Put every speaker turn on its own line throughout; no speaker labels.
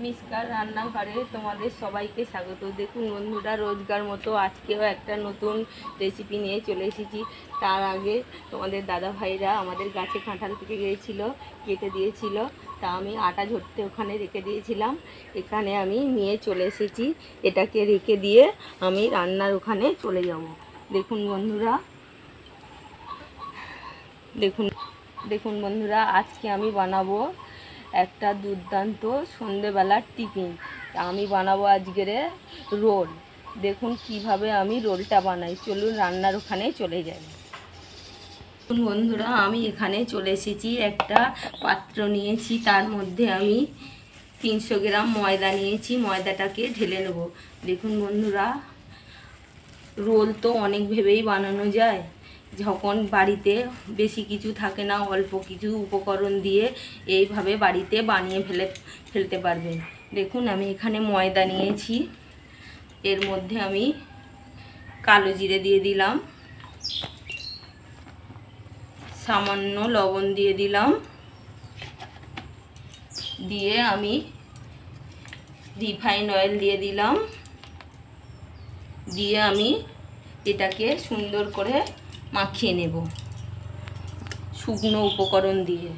মিসকার রান্নাঘরে তোমাদের সবাইকে স্বাগত। দেখুন বন্ধুরা, রোজগার মতো আজকেও একটা নতুন রেসিপি নিয়ে চলে এসেছি। তার আগে তোমাদের দাদা ভাইরা আমাদের গাছে কাঁঠাল পেকে গিয়েছিল, কেটে দিয়েছিল, তা আমি আটা ঝরতে ওখানে রেখে দিয়েছিলাম। এখানে আমি নিয়ে চলে এসেছি, এটাকে রেখে দিয়ে আমি রান্নার ওখানে চলে যাব। দেখুন বন্ধুরা, দেখুন বন্ধুরা, আজকে আমি বানাবো একটা দুর্দান্ত সন্ধেবেলার টিফিন। আমি বানাবো আজকের রোল। দেখুন কিভাবে আমি রোলটা বানাই, চলুন রান্নার ওখানে চলে যাই। দেখুন বন্ধুরা, আমি এখানে চলে এসেছি, একটা পাত্র নিয়েছি, তার মধ্যে আমি 300 গ্রাম ময়দা নিয়েছি। ময়দাটাকে ঢেলে নেব। দেখুন বন্ধুরা, রোল তো অনেক ভেবেই বানানো যায়। যখন বাড়িতে বেশি কিছু থাকে না, অল্প কিছু উপকরণ দিয়ে এইভাবে বাড়িতে বানিয়ে ফেলতে পারবেন। দেখুন আমি এখানে ময়দা নিয়েছি, এর মধ্যে আমি কালো জিরে দিয়ে দিলাম, সামান্য লবণ দিয়ে দিলাম, দিয়ে আমি রিফাইন অয়েল দিয়ে দিলাম, দিয়ে আমি এটাকে সুন্দর করে মাখিয়ে নেব শুকনো উপকরণ দিয়ে।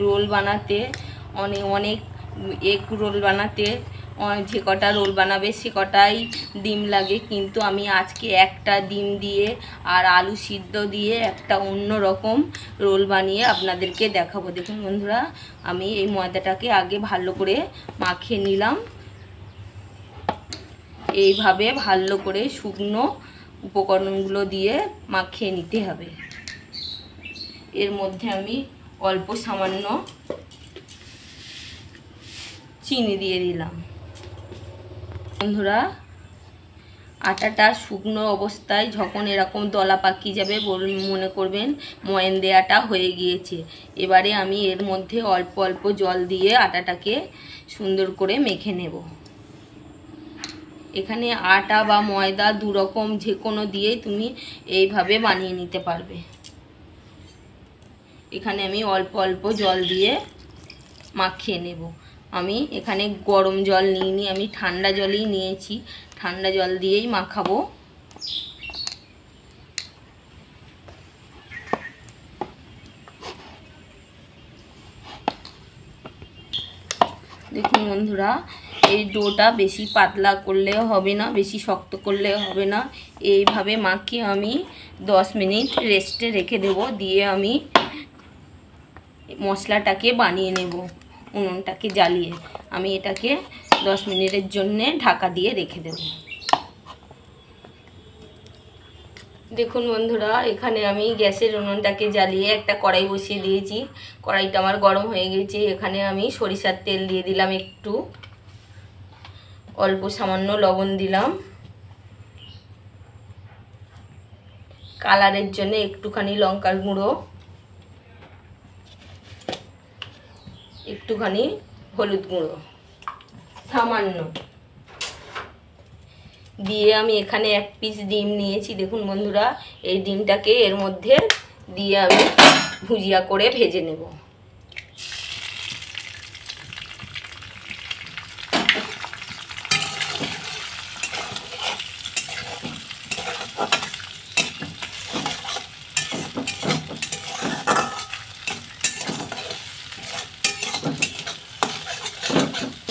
রোল বানাতে অনেক এগ রোল বানাতে যে কটা রোল বানাবে সে কটাই ডিম লাগে, কিন্তু আমি আজকে একটা ডিম দিয়ে আর আলু সিদ্ধ দিয়ে একটা অন্য রকম রোল বানিয়ে আপনাদেরকে দেখাবো। দেখুন বন্ধুরা, আমি এই ময়দাটাকে আগে ভালো করে মাখিয়ে নিলাম। এইভাবে ভালো করে শুকনো উপকরণগুলো দিয়ে মাখিয়ে নিতে হবে। এর মধ্যে আমি অল্প সামান্য চিনি দিয়ে দিলাম। বন্ধুরা, আটাটা শুকনো অবস্থায় যখন এরকম দলা পাকিয়ে যাবে মনে করবেন ময়ান দেওয়াটা হয়ে গিয়েছে। এবারে আমি এর মধ্যে অল্প অল্প জল দিয়ে আটাটাকে সুন্দর করে মেখে নেব। এখানে আটা বা ময়দা দুরকম যে কোনো দিয়েই তুমি এইভাবে বানিয়ে নিতে পারবে। এখানে আমি অল্প অল্প জল দিয়ে মাখিয়ে নেব। আমি এখানে গরম জল নিইনি, আমি ঠান্ডা জলই নিয়েছি, ঠান্ডা জল দিয়েই মাখাবো। দেখুন বন্ধুরা, এই ডোটা বেশি পাতলা করলেও হবে না, বেশি শক্ত করলেও হবে না। এইভাবে মাখিয়ে আমি 10 মিনিট রেস্টে রেখে দেব, দিয়ে আমি মশলাটাকে বানিয়ে নেব। উনুনটাকে জ্বালিয়ে আমি এটাকে 10 মিনিটের জন্যে ঢাকা দিয়ে রেখে দেব। দেখুন বন্ধুরা, এখানে আমি গ্যাসের উনুনটাকে জ্বালিয়ে একটা কড়াই বসিয়ে দিয়েছি। কড়াইটা আমার গরম হয়ে গেছে। এখানে আমি সরিষার তেল দিয়ে দিলাম, একটু অল্প সামান্য লবণ দিলাম, কালারের জন্য একটুখানি লঙ্কার গুঁড়ো, একটুখানি হলুদ গুঁড়ো সামান্য দিয়ে আমি এখানে 1 পিস ডিম নিয়েছি। দেখুন বন্ধুরা, এই ডিমটাকে এর মধ্যে দিয়ে আমি ভুজিয়া করে ভেজে নেব।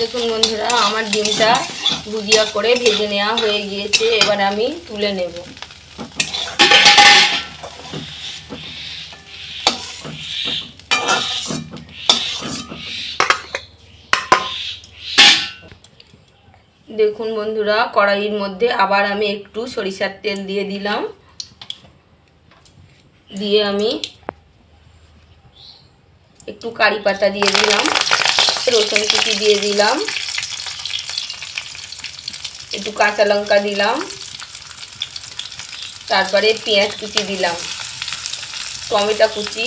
দেখুন বন্ধুরা, আমার ডিমটা ভুজিয়া করে ভেজে নেওয়া হয়ে গিয়েছে। এবার আমি তুলে নেব। দেখুন বন্ধুরা, কড়াইয়ের মধ্যে আবার আমি একটু সরিষার তেল দিয়ে দিলাম, দিয়ে আমি একটু কারি পাতা দিয়ে দিলাম, রসুন কুচি দিয়ে দিলাম, একটু কাঁচা লঙ্কা দিলাম, তারপরে পেঁয়াজ কুচি দিলাম, টমেটো কুচি,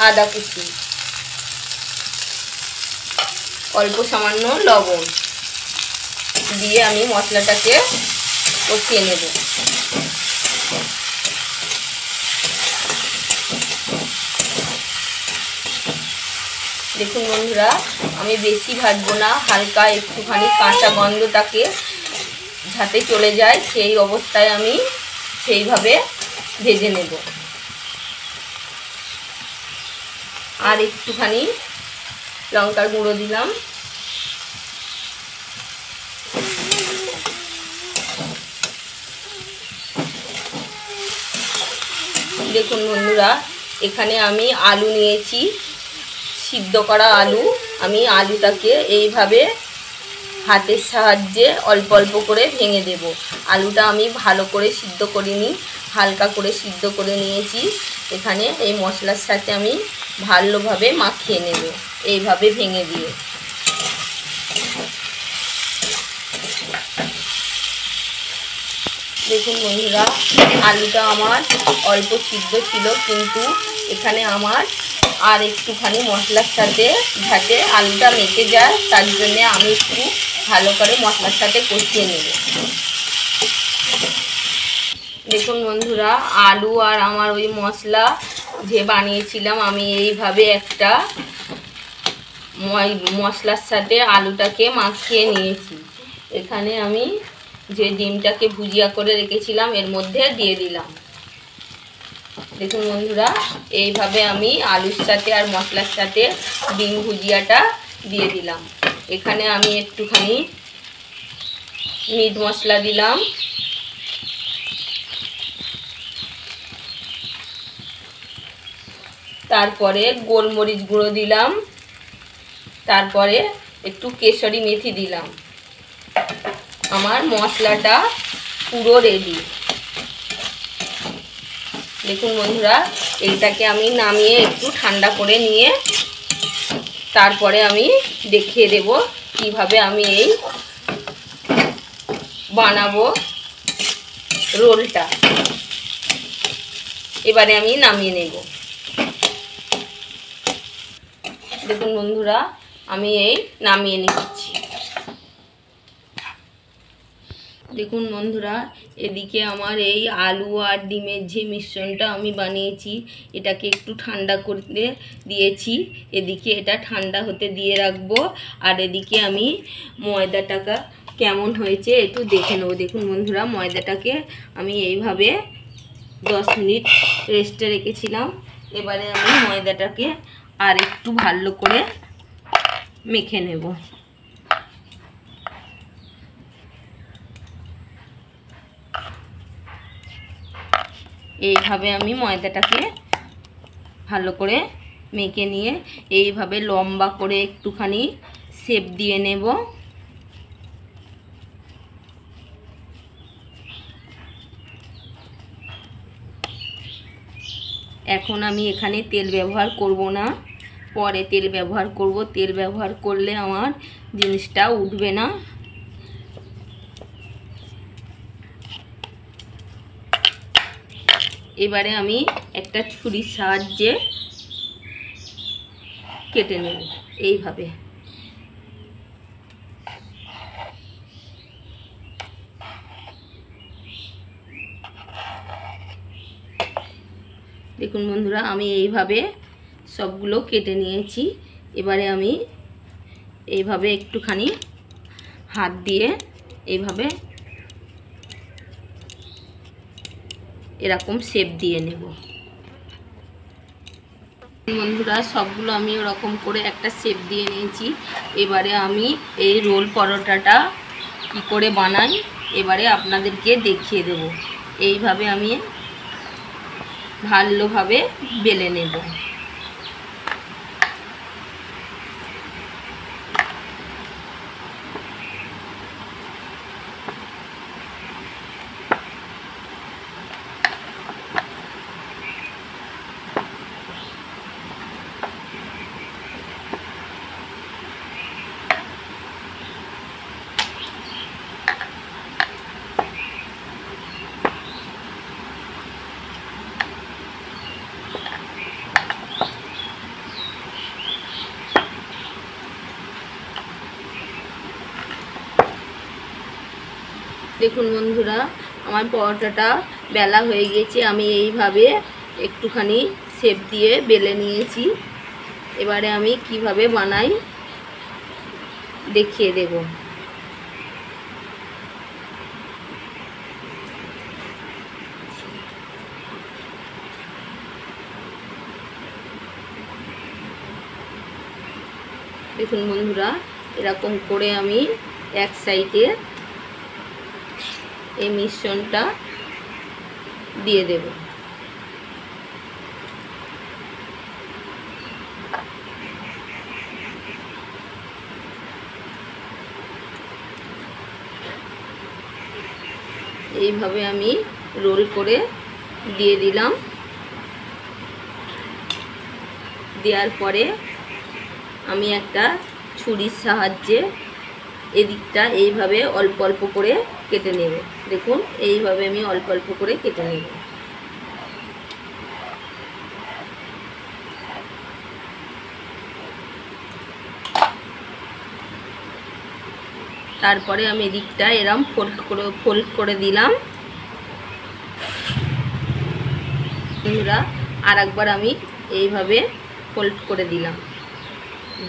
আদা কুচি, অল্প সামান্য লবণ দিয়ে আমি মশলাটাকে কষিয়ে নেব। দেখুন বন্ধুরা, আমি বেশি ভাজবো না, হালকা একটুখানি কাঁচা গন্ধটাকে যাতে চলে যায় সেই অবস্থায় আমি সেইভাবে ভেজে নেব। আর একটুখানি লঙ্কার গুঁড়ো দিলাম। দেখুন বন্ধুরা, এখানে আমি আলু নিয়েছি, সিদ্ধ করা আলু। আমি আলুটাকে এইভাবে হাতের সাহায্যে অল্প অল্প করে ভেঙে দেব। আলুটা আমি ভালো করে সিদ্ধ করিনি, হালকা করে সিদ্ধ করে নিয়েছি। এখানে এই মশলার সাথে আমি ভালোভাবে মাখিয়ে নেব, এইভাবে ভেঙে দিয়ে। দেখুন বন্ধুরা, আলুটা আমার অল্প সিদ্ধ ছিল, কিন্তু এখানে আমার আর একটুখানি মশলার সাথে যাতে আলুটা মেখে যায় তার জন্যে আমি একটু ভালো করে মশলার সাথে কষিয়ে নেব। দেখুন বন্ধুরা, আলু আর আমার ওই মশলা যে বানিয়েছিলাম আমি এইভাবে একটা মশলার সাথে আলুটাকে মাখিয়ে নিয়েছি। এখানে আমি যে ডিমটাকে ভুজিয়া করে রেখেছিলাম এর মধ্যে দিয়ে দিলাম। দেখুন বন্ধুরা, এইভাবে আমি আলুর সাথে আর মশলার সাথে ডিম ভুজিয়াটা দিয়ে দিলাম। এখানে আমি একটুখানি মিট মশলা দিলাম, তারপরে গোলমরিচ গুঁড়ো দিলাম, তারপরে একটু কেশরি মেথি দিলাম। আমার মশলাটা পুরো রেডি। দেখুন বন্ধুরা, এইটাকে আমি নামিয়ে একটু ঠান্ডা করে নিয়ে তারপরে আমি দেখিয়ে দেব কিভাবে আমি এই বানাবো রোলটা। এবারে আমি নামিয়ে নেব। দেখুন বন্ধুরা, আমি এই নামিয়ে নিচ্ছি। দেখুন বন্ধুরা, এদিকে আমার এই আলু আর ডিমের যে মিশ্রণটা আমি বানিয়েছি এটাকে একটু ঠান্ডা করতে দিয়েছি। এদিকে এটা ঠান্ডা হতে দিয়ে রাখবো, আর এদিকে আমি ময়দাটাকে কেমন হয়েছে একটু দেখে নেব। দেখুন বন্ধুরা, ময়দাটাকে আমি এইভাবে 10 মিনিট রেস্টে রেখেছিলাম। এবারে আমি ময়দাটাকে আর একটু ভালো করে মেখে নেব। এইভাবে আমি ময়দাটাকে ভালো করে মেখে নিয়ে এইভাবে লম্বা করে একটুখানি শেপ দিয়ে নেব। এখন আমি এখানে তেল ব্যবহার করব না, পরে তেল ব্যবহার করব। তেল ব্যবহার করলে আমার জিনিসটা উঠবে না। এবারে আমি একটা ছুরির সাহায্যে কেটে নেব এইভাবে। দেখুন বন্ধুরা, আমি এইভাবে সবগুলো কেটে নিয়েছি। এবারে আমি এইভাবে একটুখানি হাত দিয়ে এইভাবে এরকম শেপ দিয়ে নেব। বন্ধুরা, সবগুলো আমি ওরকম করে একটা শেপ দিয়ে নিয়েছি। এবারে আমি এই রোল পরোটাটা কি করে বানাই এবারে আপনাদেরকে দেখিয়ে দেব। এইভাবে আমি ভালোভাবে বেলে নেব। দেখুন বন্ধুরা, আমার পরোটাটা বেলা হয়ে গেছে। আমি এইভাবে একটুখানি শেপ দিয়ে বেলে নিয়েছি। এবারে আমি কিভাবে বানাই দেখিয়ে দেব। দেখুন বন্ধুরা, এরকম করে আমি এক সাইডে এই মিশ্রণটা দিয়ে দেব। এইভাবে আমি রোল করে দিয়ে দিলাম। দেওয়ার পরে আমি একটা ছুরির সাহায্যে এদিকটা এইভাবে অল্প অল্প করে কেটে নেব। দেখুন এইভাবে আমি অল্প অল্প করে কেটে নেব। তারপরে আমি এদিকটা এরম ফোল্ড করে দিলাম। বন্ধুরা, আর একবার আমি এইভাবে ফোল্ড করে দিলাম।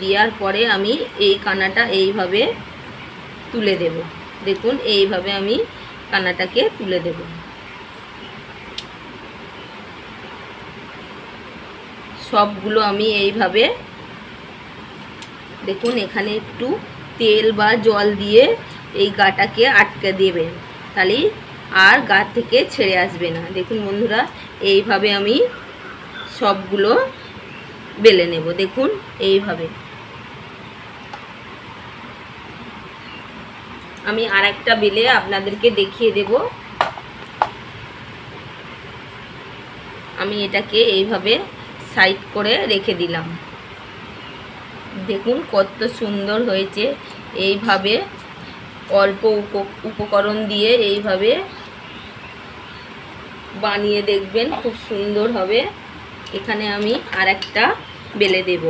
দেওয়ার পরে আমি এই কানাটা এইভাবে তুলে দেব। দেখুন এইভাবে আমি কানাটাকে তুলে দেব। সবগুলো আমি এইভাবে, দেখুন এখানে একটু তেল বা জল দিয়ে এই গাটাকে আটকে দেবেন, তাহলে আর গা থেকে ছেড়ে আসবে না। দেখুন বন্ধুরা, এইভাবে আমি সবগুলো বেলে নেব। দেখুন এইভাবে আমি আরেকটা বেলে আপনাদেরকে দেখিয়ে দেব। আমি এটাকে এইভাবে সাইড করে রেখে দিলাম। দেখুন কত সুন্দর হয়েছে। এইভাবে অল্প উপকরণ দিয়ে এইভাবে বানিয়ে দেখবেন, খুব সুন্দর হবে। এখানে আমি আরেকটা বেলে দেব।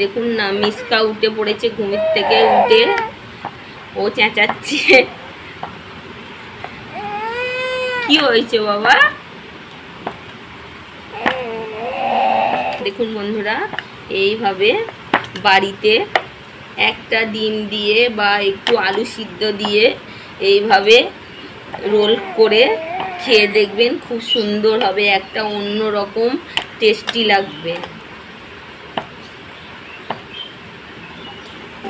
দেখুন না, মিসকা উঠে পড়েছে ঘুমের থেকে উঠে, ও চেঁচাচ্ছে। কি হয়েছে বাবা? দেখুন বন্ধুরা, এইভাবে বাড়িতে একটা ডিম দিয়ে বা একটু আলু সিদ্ধ দিয়ে এইভাবে রোল করে খেয়ে দেখবেন, খুব সুন্দর হবে, একটা অন্য রকম টেস্টি লাগবে।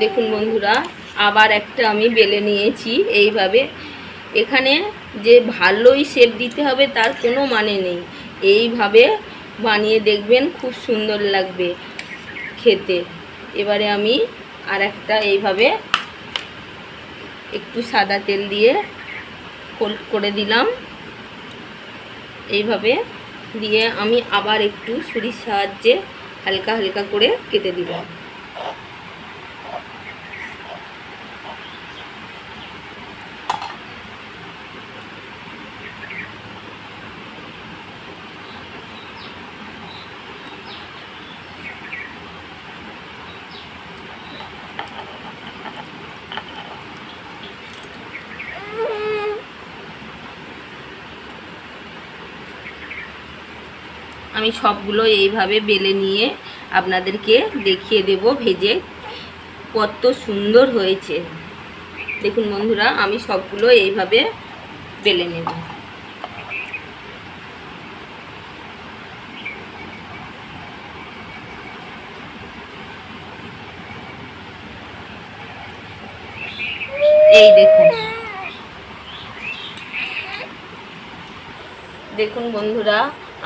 দেখুন বন্ধুরা, আবার একটা আমি বেলে নিয়েছি এইভাবে। এখানে যে ভালোই শেপ দিতে হবে তার কোনো মানে নেই, এইভাবে বানিয়ে দেখবেন, খুব সুন্দর লাগবে খেতে। এবারে আমি আর একটা এইভাবে একটু সাদা তেল দিয়ে ফোল্ড করে দিলাম। এইভাবে দিয়ে আমি আবার একটু ছুরির সাহায্যে হালকা হালকা করে কেটে দিলাম। আমি সবগুলো এইভাবে বেলে নিয়ে আপনাদেরকে দেখিয়ে দেব ভেজে কত সুন্দর হয়েছে। দেখুন বন্ধুরা, আমি সবগুলো এইভাবে বেলে নেব। এই দেখুন, দেখুন বন্ধুরা,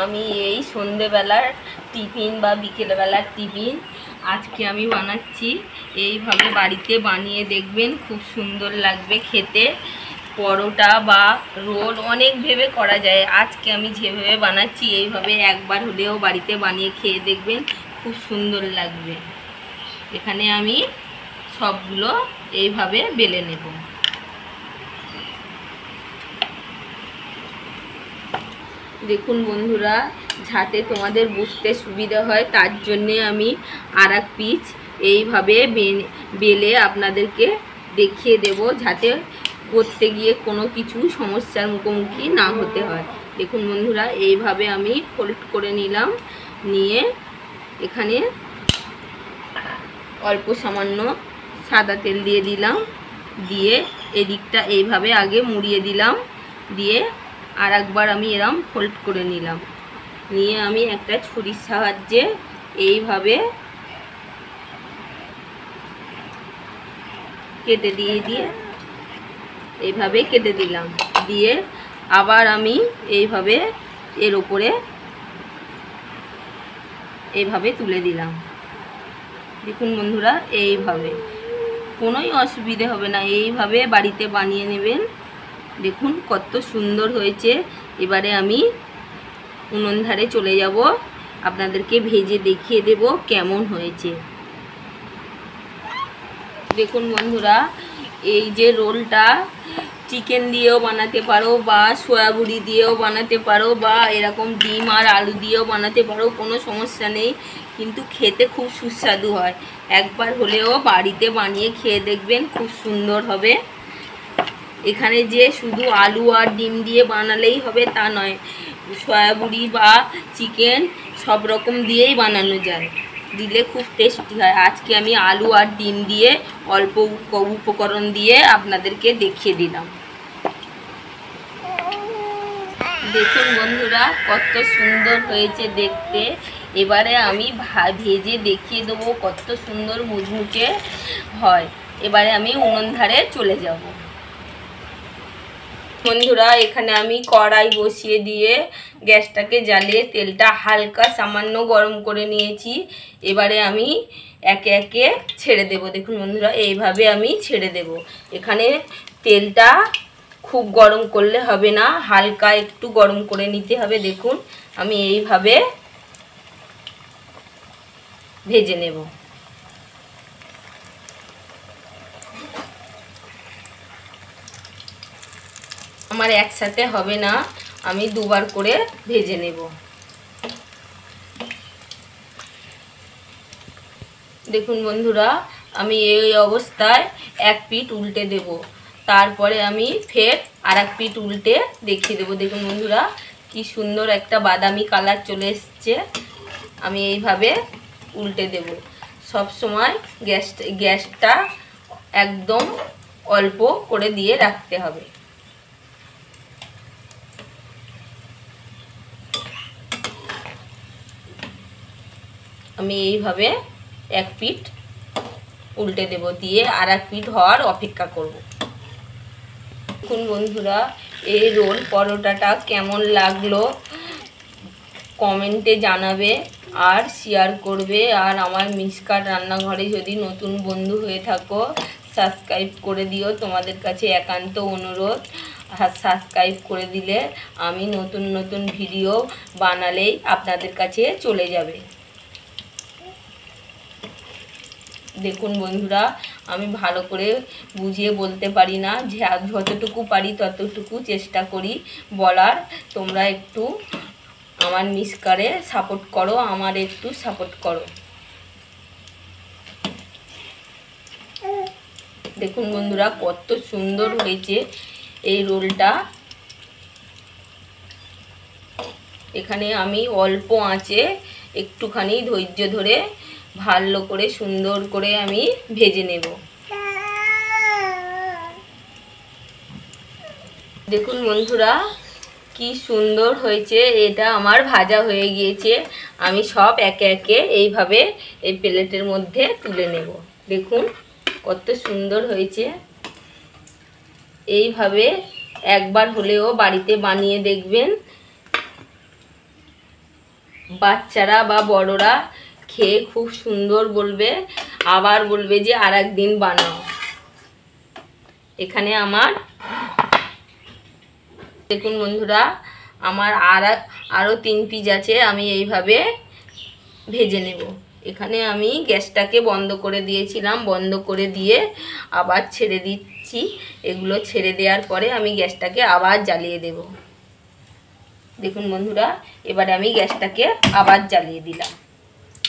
আমি এই সন্ধেবেলার টিফিন বা বিকেলবেলার টিফিন আজকে আমি বানাচ্ছি। এইভাবে বাড়িতে বানিয়ে দেখবেন, খুব সুন্দর লাগবে খেতে। পরোটা বা রোল অনেক ভেবে করা যায়, আজকে আমি যেভাবে বানাচ্ছি এইভাবে একবার হলেও বাড়িতে বানিয়ে খেয়ে দেখবেন, খুব সুন্দর লাগবে। এখানে আমি সবগুলো এইভাবে বেলে নেব। দেখুন বন্ধুরা, যাতে তোমাদের বুঝতে সুবিধা হয় তার জন্যে আমি আর এক পিস এইভাবে বেলে আপনাদেরকে দেখিয়ে দেব, যাতে করতে গিয়ে কোনো কিছু সমস্যার মুখোমুখি না হতে হয়। দেখুন বন্ধুরা, এইভাবে আমি ফোল্ড করে নিলাম, নিয়ে এখানে অল্প সামান্য সাদা তেল দিয়ে দিলাম, দিয়ে এদিকটা এইভাবে আগে মুড়িয়ে দিলাম, দিয়ে আর একবার আমি এরম ফোল্ড করে নিলাম, নিয়ে আমি একটা ছুরির সাহায্যে এইভাবে কেটে দিয়ে এইভাবে কেটে দিলাম, দিয়ে আবার আমি এইভাবে এর উপরে এইভাবে তুলে দিলাম। দেখুন বন্ধুরা, এইভাবে কোনোই অসুবিধে হবে না, এইভাবে বাড়িতে বানিয়ে নেবেন। দেখুন কত সুন্দর হয়েছে। এবারে আমি উনুন ধারে চলে যাব, আপনাদেরকে ভেজে দেখিয়ে দেব কেমন হয়েছে। দেখুন বন্ধুরা, এই যে রোলটা চিকেন দিয়েও বানাতে পারো, বা সয়াবড়ি দিয়েও বানাতে পারো, বা এরকম ডিম আর আলু দিয়েও বানাতে পারো, কোনো সমস্যা নেই, কিন্তু খেতে খুব সুস্বাদু হয়। একবার হলেও বাড়িতে বানিয়ে খেয়ে দেখবেন, খুব সুন্দর হবে। এখানে যে শুধু আলু আর ডিম দিয়ে বানালেই হবে তা নয়, সয়াবড়ি বা চিকেন সব রকম দিয়েই বানানো যায়, দিলে খুব টেস্টি হয়। আজকে আমি আলু আর ডিম দিয়ে অল্প উপকরণ দিয়ে আপনাদেরকে দেখিয়ে দিলাম। দেখুন বন্ধুরা, কত সুন্দর হয়েছে দেখতে। এবারে আমি ভেজে দেখিয়ে দেবো কত সুন্দর মুচমুচে হয়। এবারে আমি উনুন ধারে চলে যাব। বন্ধুরা, এখানে আমি কড়াই বসিয়ে দিয়ে গ্যাসটাকে জ্বালিয়ে তেলটা হালকা সামান্য গরম করে নিয়েছি। এবারে আমি একে একে ছেড়ে দেব। দেখুন বন্ধুরা, এইভাবে আমি ছেড়ে দেব। এখানে তেলটা খুব গরম করলে হবে না, হালকা একটু গরম করে নিতে হবে। দেখুন আমি এইভাবে ভেজে নেব। আমার একসাথে হবে না, আমি দুবার করে ভেজে নেব। দেখুন বন্ধুরা, আমি এই অবস্থায় এক পিঠ উল্টে দেব, তারপরে আমি ফের আর এক পিঠ উল্টে দেখিয়ে দেবো। দেখুন বন্ধুরা, কি সুন্দর একটা বাদামি কালার চলে এসছে। আমি এইভাবে উল্টে দেব। সব সময় গ্যাসটা একদম অল্প করে দিয়ে রাখতে হবে। আমি এইভাবে এক পিঠ উল্টে দেব, দিয়ে আর এক পিঠ হওয়ার অপেক্ষা করব। দেখুন বন্ধুরা, এই রোল পরোটাটা কেমন লাগলো কমেন্টে জানাবে, আর শেয়ার করবে। আর আমার মিসকার রান্নাঘরে যদি নতুন বন্ধু হয়ে থাকো, সাবস্ক্রাইব করে দিও। তোমাদের কাছে একান্ত অনুরোধ, আর সাবস্ক্রাইব করে দিলে আমি নতুন নতুন ভিডিও বানালেই আপনাদের কাছে চলে যাবে। দেখুন বন্ধুরা, আমি ভালো করে বুঝিয়ে বলতে পারি না, যতটুকু পারি ততটুকু চেষ্টা করি বলার। তোমরা একটু আমার মিসকারে সাপোর্ট করো, আমার একটু সাপোর্ট করো। দেখুন বন্ধুরা, কত সুন্দর হয়েছে এই রোলটা। এখানে আমি অল্প আঁচে একটুখানি ধৈর্য ধরে ভালো করে সুন্দর করে আমি ভেজে নেব। দেখুন বন্ধুরা, কি সুন্দর হয়েছে। এটা আমার ভাজা হয়ে গিয়েছে। আমি সব একে একে এইভাবে এই প্লেটের মধ্যে তুলে নেব। দেখুন কত সুন্দর হয়েছে। এইভাবে একবার হলেও বাড়িতে বানিয়ে দেখবেন, বাচ্চারা বা বড়রা খেয়ে খুব সুন্দর বলবে, আবার বলবে যে আর একদিন বানাও। এখানে আমার দেখুন বন্ধুরা, আমার আরও 3 পিস আছে, আমি এইভাবে ভেজে নেব। এখানে আমি গ্যাসটাকে বন্ধ করে দিয়েছিলাম, বন্ধ করে দিয়ে আবার ছেড়ে দিচ্ছি। এগুলো ছেড়ে দেওয়ার পরে আমি গ্যাসটাকে আবার জ্বালিয়ে দেব। দেখুন বন্ধুরা, এবারে আমি গ্যাসটাকে আবার জ্বালিয়ে দিলাম,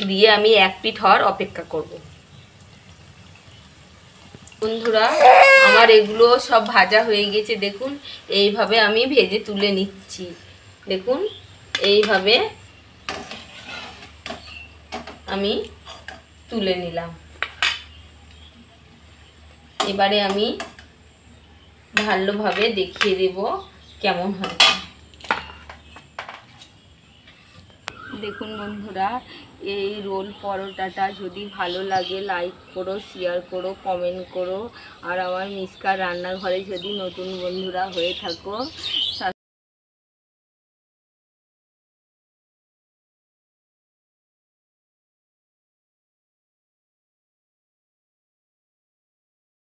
দিয়ে আমি এক পিঠ হওয়ার অপেক্ষা করব। বন্ধুরা, আমার এগুলো সব ভাজা হয়ে গেছে। দেখুন এইভাবে আমি ভেজে তুলে নিচ্ছি। দেখুন এইভাবে আমি তুলে নিলাম। এবারে আমি ভালোভাবে দেখিয়ে দেব কেমন হয়েছে। দেখুন বন্ধুরা, এই রোল পরোটাটা যদি ভালো লাগে লাইক করো, শেয়ার করো, কমেন্ট করো। আর আমার মিশকা রান্নাঘরে যদি নতুন বন্ধুরা হয়ে থাকো